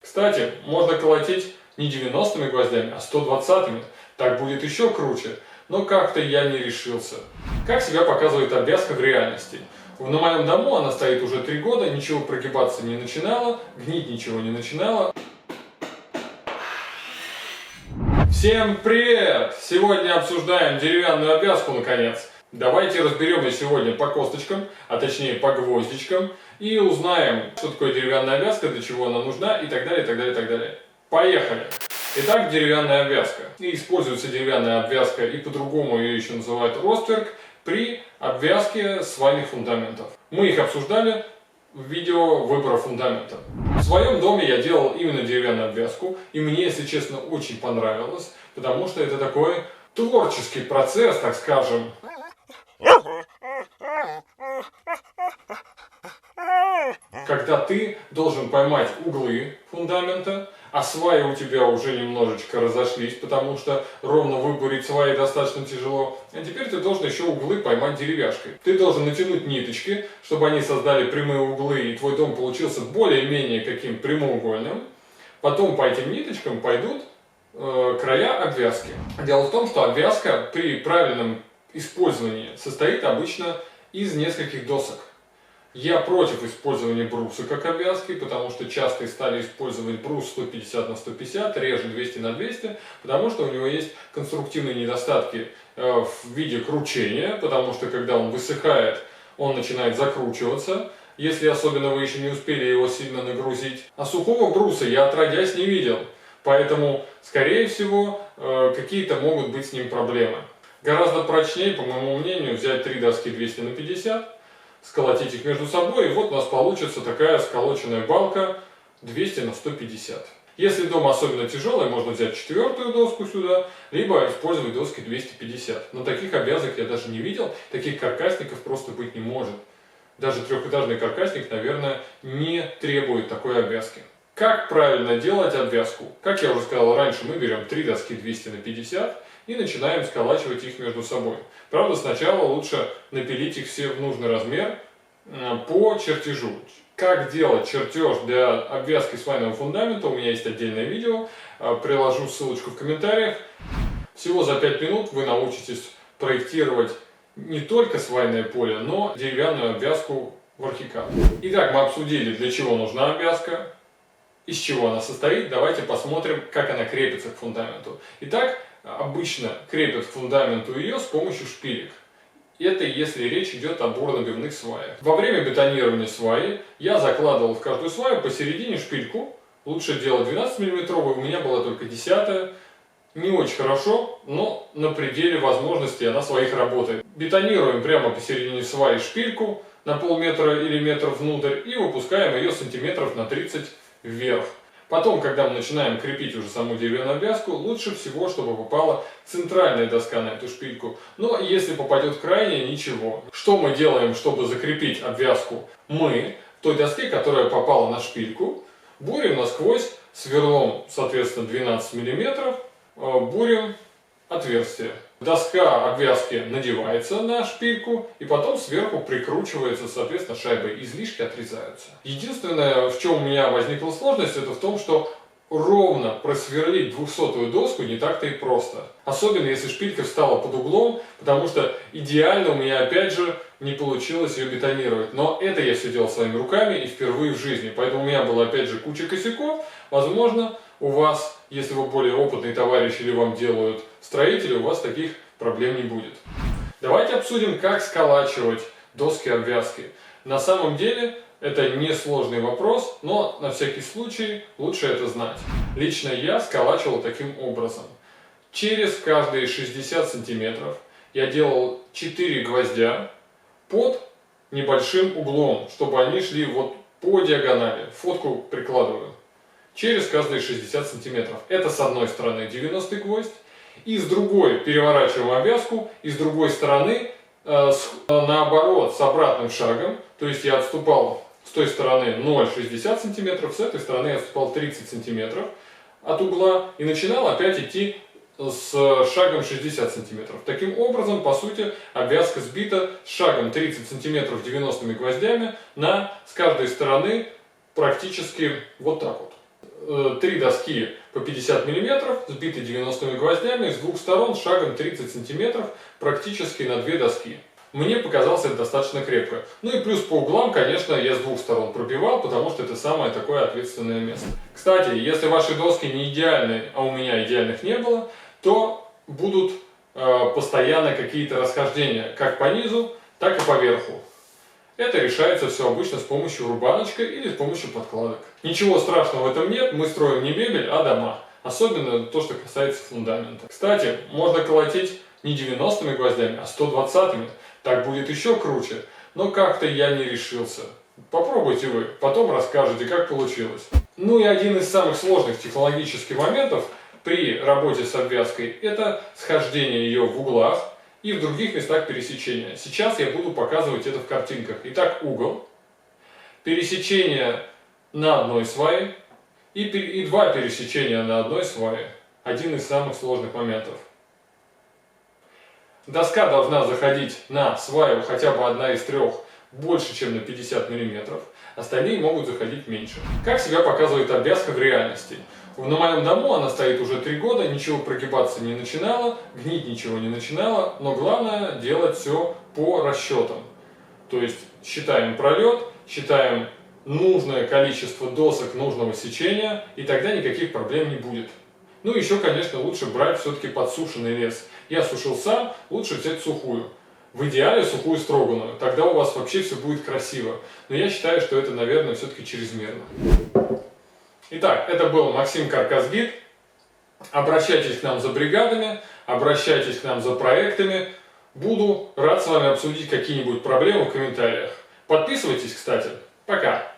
Кстати, можно колотить не 90-ми гвоздями, а 120-ми. Так будет еще круче. Но как-то я не решился. Как себя показывает обвязка в реальности? На моем дому она стоит уже 3 года, ничего прогибаться не начинала, гнить ничего не начинала. Всем привет! Сегодня обсуждаем деревянную обвязку наконец. Давайте разберем ее сегодня по косточкам, а точнее по гвоздичкам, и узнаем, что такое деревянная обвязка, для чего она нужна и так далее, и так далее, и так далее. Поехали! Итак, деревянная обвязка. И используется деревянная обвязка, и по-другому ее еще называют ростверк, при обвязке свайных фундаментов. Мы их обсуждали в видео выбора фундамента. В своем доме я делал именно деревянную обвязку, и мне, если честно, очень понравилось, потому что это такой творческий процесс, так скажем. Когда ты должен поймать углы фундамента, а сваи у тебя уже немножечко разошлись, потому что ровно выбурить сваи достаточно тяжело. А теперь ты должен еще углы поймать деревяшкой. Ты должен натянуть ниточки, чтобы они создали прямые углы, и твой дом получился более-менее каким прямоугольным. Потом по этим ниточкам пойдут края обвязки. Дело в том, что обвязка при правильном использовании состоит обычно из нескольких досок. Я против использования бруса как обвязки, потому что часто стали использовать брус 150 на 150, реже 200 на 200, потому что у него есть конструктивные недостатки в виде кручения, потому что когда он высыхает, он начинает закручиваться, если особенно вы еще не успели его сильно нагрузить. А сухого бруса я отродясь не видел, поэтому, скорее всего, какие-то могут быть с ним проблемы. Гораздо прочнее, по моему мнению, взять 3 доски 200 на 50, сколотить их между собой, и вот у нас получится такая сколоченная балка 200 на 150. Если дом особенно тяжелый, можно взять 4-ю доску сюда, либо использовать доски 250. Но таких обвязок я даже не видел, таких каркасников просто быть не может. Даже трехэтажный каркасник, наверное, не требует такой обвязки. Как правильно делать обвязку? Как я уже сказал раньше, мы берем 3 доски 200 на 50 и начинаем сколачивать их между собой. Правда, сначала лучше напилить их все в нужный размер по чертежу. Как делать чертеж для обвязки свайного фундамента, у меня есть отдельное видео, приложу ссылочку в комментариях. Всего за 5 минут вы научитесь проектировать не только свайное поле, но деревянную обвязку в архикад. Итак, мы обсудили, для чего нужна обвязка, из чего она состоит. Давайте посмотрим, как она крепится к фундаменту. Итак, обычно крепят к фундаменту ее с помощью шпилек. Это если речь идет о буронабивных сваях. Во время бетонирования сваи я закладывал в каждую сваю посередине шпильку. Лучше делать 12 мм, у меня была только 10-я. Не очень хорошо, но на пределе возможностей она своих работает. Бетонируем прямо посередине сваи шпильку на полметра или метр внутрь и выпускаем ее сантиметров на 30 вверх. Потом, когда мы начинаем крепить уже саму деревянную обвязку, лучше всего, чтобы попала центральная доска на эту шпильку. Но если попадет крайняя, ничего. Что мы делаем, чтобы закрепить обвязку? Мы в той доске, которая попала на шпильку, бурим насквозь сверлом, соответственно, 12 мм, бурим отверстие. Доска обвязки надевается на шпильку и потом сверху прикручивается, соответственно, шайбой. Излишки отрезаются. Единственное, в чем у меня возникла сложность, это в том, что ровно просверлить 200-ю доску не так-то и просто. Особенно если шпилька встала под углом, потому что идеально у меня опять же не получилось ее бетонировать. Но это я все делал своими руками и впервые в жизни. Поэтому у меня была опять же куча косяков. Возможно, у вас, если вы более опытный товарищ или вам делают строители, у вас таких проблем не будет. Давайте обсудим, как сколачивать доски обвязки. На самом деле это несложный вопрос, но на всякий случай лучше это знать. Лично я сколачивал таким образом. Через каждые 60 сантиметров я делал 4 гвоздя под небольшим углом, чтобы они шли вот по диагонали. Фотку прикладываю. Через каждые 60 сантиметров. Это с одной стороны 90-й гвоздь, и с другой переворачиваем обвязку, и с другой стороны наоборот с обратным шагом. То есть я отступал с той стороны 0,60 см, с этой стороны я отступал 30 см от угла и начинал опять идти с шагом 60 см. Таким образом, по сути, обвязка сбита с шагом 30 см 90-ми гвоздями с каждой стороны практически вот так вот. 3 доски по 50 мм, сбиты 90 гвоздями, с двух сторон шагом 30 см, практически на 2 доски. Мне показалось это достаточно крепко. Ну и плюс по углам, конечно, я с двух сторон пробивал, потому что это самое такое ответственное место. Кстати, если ваши доски не идеальны, а у меня идеальных не было, то будут постоянно какие-то расхождения, как по низу, так и по верху. Это решается все обычно с помощью рубаночка или с помощью подкладок. Ничего страшного в этом нет, мы строим не мебель, а дома. Особенно то, что касается фундамента. Кстати, можно колотить не 90-ми гвоздями, а 120-ми. Так будет еще круче. Но как-то я не решился. Попробуйте вы, потом расскажете, как получилось. Ну и один из самых сложных технологических моментов при работе с обвязкой – это схождение ее в углах и в других местах пересечения. Сейчас я буду показывать это в картинках. Итак, угол, пересечение на одной свае и два пересечения на одной свае. Один из самых сложных моментов. Доска должна заходить на сваю, хотя бы одна из трех, больше, чем на 50 мм. Остальные могут заходить меньше. Как себя показывает обвязка в реальности? На моем дому она стоит уже 3 года, ничего прогибаться не начинала, гнить ничего не начинала, но главное делать все по расчетам. То есть считаем пролет, считаем нужное количество досок нужного сечения, и тогда никаких проблем не будет. Ну еще, конечно, лучше брать все-таки подсушенный лес. Я сушил сам, лучше взять сухую. В идеале сухую строганную, тогда у вас вообще все будет красиво. Но я считаю, что это, наверное, все-таки чрезмерно. Итак, это был Максим Каркас-Гид. Обращайтесь к нам за бригадами, обращайтесь к нам за проектами. Буду рад с вами обсудить какие-нибудь проблемы в комментариях. Подписывайтесь, кстати. Пока!